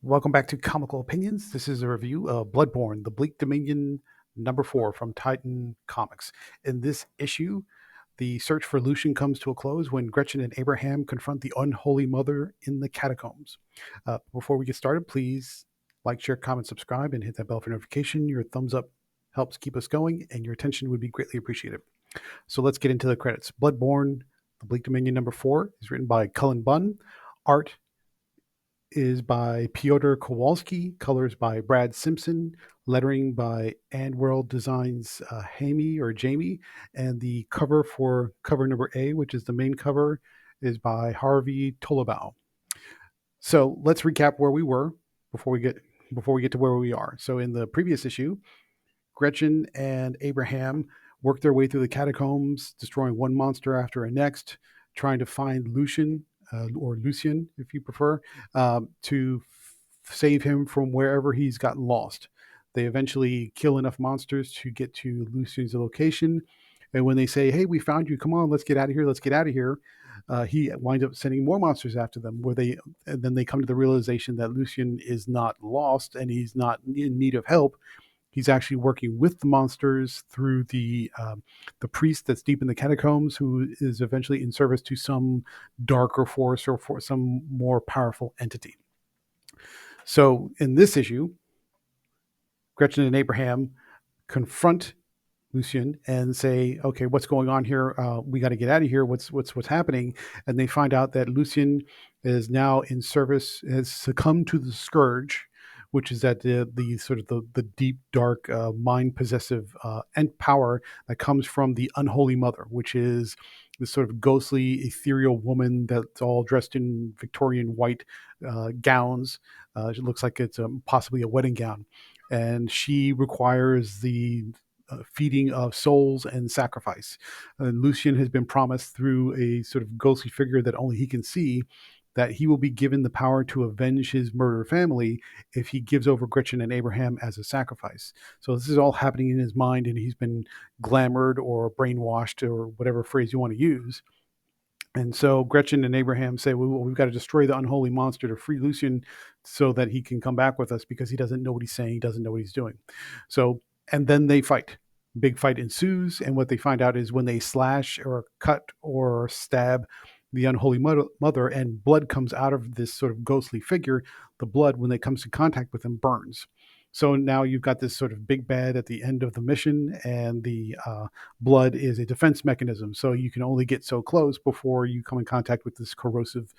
Welcome back to Comical Opinions. This is a review of Bloodborne, the Bleak Dominion #4 from Titan Comics. In this issue, the search for Lucien comes to a close when Gretchen and Abraham confront the Unholy Mother in the catacombs. Before we get started, please like, share, comment, subscribe, and hit that bell for notification. Your thumbs up helps keep us going, and your attention would be greatly appreciated. So let's get into the credits. Bloodborne, the Bleak Dominion #4 is written by Cullen Bunn. Art is by Piotr Kowalski, colors by Brad Simpson, lettering by And World Designs Jamie, and the cover for cover number A, which is the main cover, is by Harvey Tolobau. So let's recap where we were before we get to where we are. So in the previous issue, Gretchen and Abraham work their way through the catacombs, destroying one monster after a next, trying to find Lucien, or Lucien, if you prefer, to save him from wherever he's gotten lost. They eventually kill enough monsters to get to Lucien's location. And when they say, "Hey, we found you. Come on, let's get out of here. Let's get out of here," he winds up sending more monsters after them. And then they come to the realization that Lucien is not lost and he's not in need of help. He's actually working with the monsters through the priest that's deep in the catacombs, who is eventually in service to some darker force or for some more powerful entity. So in this issue, Gretchen and Abraham confront Lucien and say, "Okay, what's going on here? We got to get out of here. What's happening?" And they find out that Lucien is now in service, has succumbed to the scourge, which is that the sort of the deep, dark, mind possessive and power that comes from the Unholy Mother, which is this sort of ghostly, ethereal woman that's all dressed in Victorian white gowns. It looks like it's possibly a wedding gown, and she requires the feeding of souls and sacrifice. Lucien has been promised through a sort of ghostly figure that only he can see that he will be given the power to avenge his murdered family if he gives over Gretchen and Abraham as a sacrifice. So this is all happening in his mind, and he's been glamored or brainwashed or whatever phrase you want to use. And so Gretchen and Abraham say, well, we've got to destroy the unholy monster to free Lucien so that he can come back with us, because he doesn't know what he's saying. He doesn't know what he's doing. So, and then they fight. Big fight ensues. And what they find out is when they slash or cut or stab the unholy mother and blood comes out of this sort of ghostly figure, the blood, when it comes in contact with him, burns. So now you've got this sort of big bad at the end of the mission, and the blood is a defense mechanism. So you can only get so close before you come in contact with this corrosive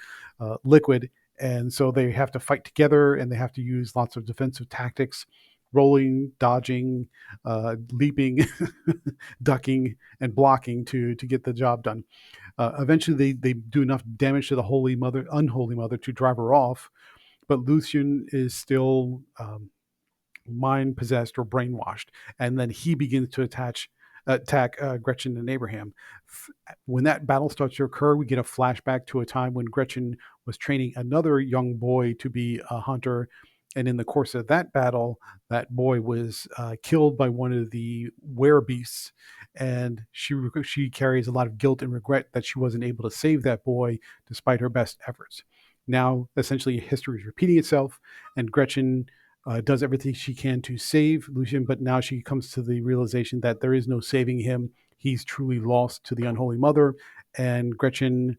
liquid. And so they have to fight together, and they have to use lots of defensive tactics: rolling, dodging, leaping, ducking, and blocking to get the job done. Eventually, they do enough damage to the unholy mother, to drive her off. But Lucien is still mind possessed or brainwashed, and then he begins to attack Gretchen and Abraham. When that battle starts to occur, we get a flashback to a time when Gretchen was training another young boy to be a hunter, and in the course of that battle, that boy was killed by one of the werebeasts, and she carries a lot of guilt and regret that she wasn't able to save that boy despite her best efforts. Now, essentially, history is repeating itself, and Gretchen does everything she can to save Lucien, but now she comes to the realization that there is no saving him. He's truly lost to the Unholy Mother, and Gretchen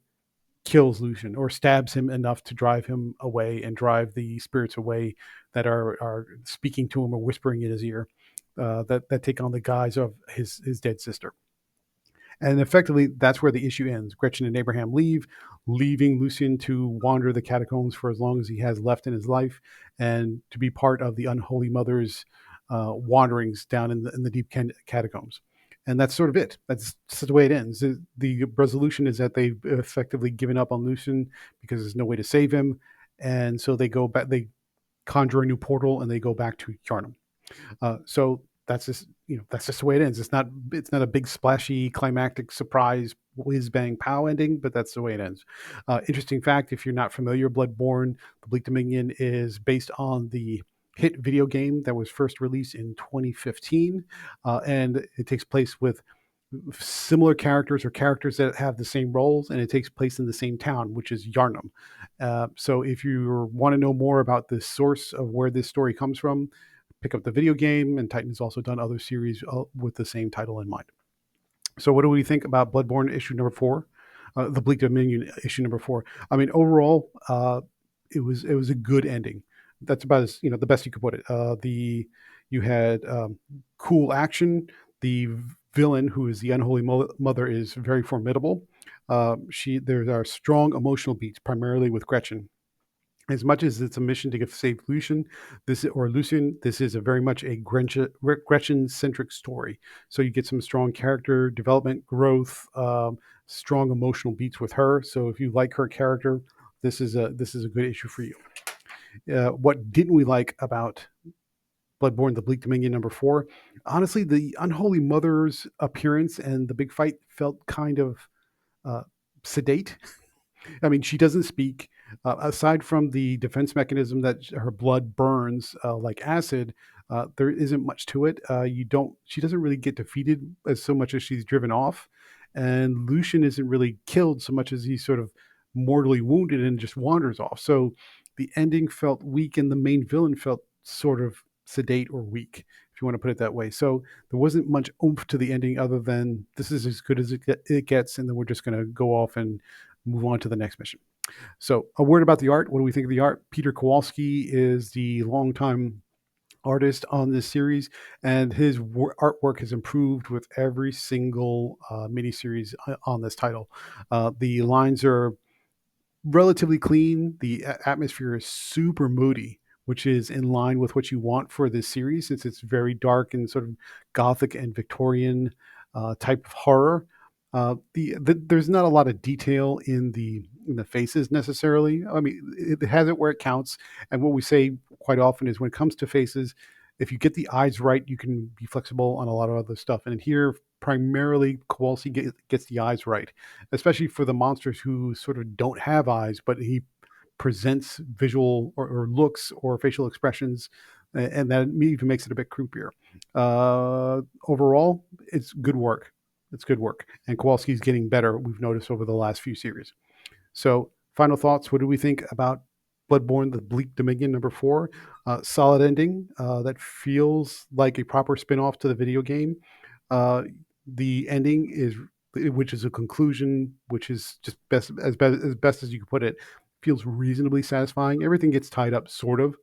kills Lucien, or stabs him enough to drive him away and drive the spirits away that are speaking to him or whispering in his ear, that take on the guise of his dead sister. And effectively, that's where the issue ends. Gretchen and Abraham leave, leaving Lucien to wander the catacombs for as long as he has left in his life, and to be part of the Unholy Mother's wanderings down in the deep catacombs. And that's sort of it. That's the way it ends. The resolution is that they've effectively given up on Lucien because there's no way to save him. And so they go back, they conjure a new portal, and they go back to Yarnum. So that's just the way it ends. It's not a big splashy climactic surprise whiz bang pow ending, but that's the way it ends. Interesting fact: if you're not familiar, Bloodborne: The Bleak Dominion is based on the hit video game that was first released in 2015, and it takes place with similar characters or characters that have the same roles, and it takes place in the same town, which is Yarnum. So if you want to know more about the source of where this story comes from, pick up the video game, and Titan has also done other series with the same title in mind. So what do we think about Bloodborne issue number 4? The Bleak Dominion issue number 4. I mean, overall, it was a good ending. That's about as the best you could put it. You had cool action. The villain, who is the Unholy Mother, is very formidable. There are strong emotional beats, primarily with Gretchen. As much as it's a mission to save Lucien, this is a very much a Gretchen-centric story. So you get some strong character development, growth, strong emotional beats with her. So if you like her character, this is a good issue for you. What didn't we like about Bloodborne: The Bleak Dominion number 4? Honestly, the Unholy Mother's appearance and the big fight felt kind of sedate. I mean, she doesn't speak. Aside from the defense mechanism that her blood burns like acid, there isn't much to it. She doesn't really get defeated as so much as she's driven off, and Lucian isn't really killed so much as he's sort of mortally wounded and just wanders off. So the ending felt weak, and the main villain felt sort of sedate or weak, if you want to put it that way. So there wasn't much oomph to the ending other than this is as good as it gets, and then we're just going to go off and move on to the next mission. So a word about the art. What do we think of the art? Piotr Kowalski is the longtime artist on this series, and his artwork has improved with every single miniseries on this title. The lines are relatively clean. The atmosphere is super moody, which is in line with what you want for this series, since it's very dark and sort of Gothic and Victorian type of horror. There's not a lot of detail in the faces necessarily. I mean, it has it where it counts. And what we say quite often is when it comes to faces, if you get the eyes right, you can be flexible on a lot of other stuff. And here, primarily, Kowalski gets the eyes right, especially for the monsters who sort of don't have eyes, but he presents visual or looks or facial expressions, and that even makes it a bit creepier. Overall, it's good work. It's good work. And Kowalski's getting better, we've noticed over the last few series. So, final thoughts. What do we think about Bloodborne: The Bleak Dominion number 4? Solid ending that feels like a proper spin-off to the video game. The ending which is a conclusion, which is just best as you could put it, feels reasonably satisfying. Everything gets tied up, sort of,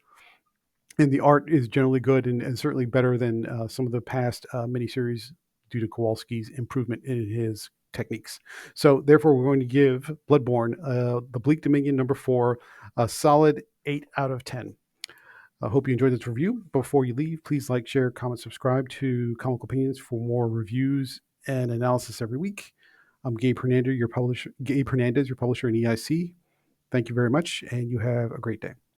and the art is generally good and certainly better than some of the past miniseries due to Kowalski's improvement in his techniques. So therefore, we're going to give Bloodborne, The Bleak Dominion number 4, a solid 8 out of 10. I hope you enjoyed this review. Before you leave, please like, share, comment, subscribe to Comical Opinions for more reviews and analysis every week. I'm Gabe Hernandez, your publisher in EIC. Thank you very much, and you have a great day.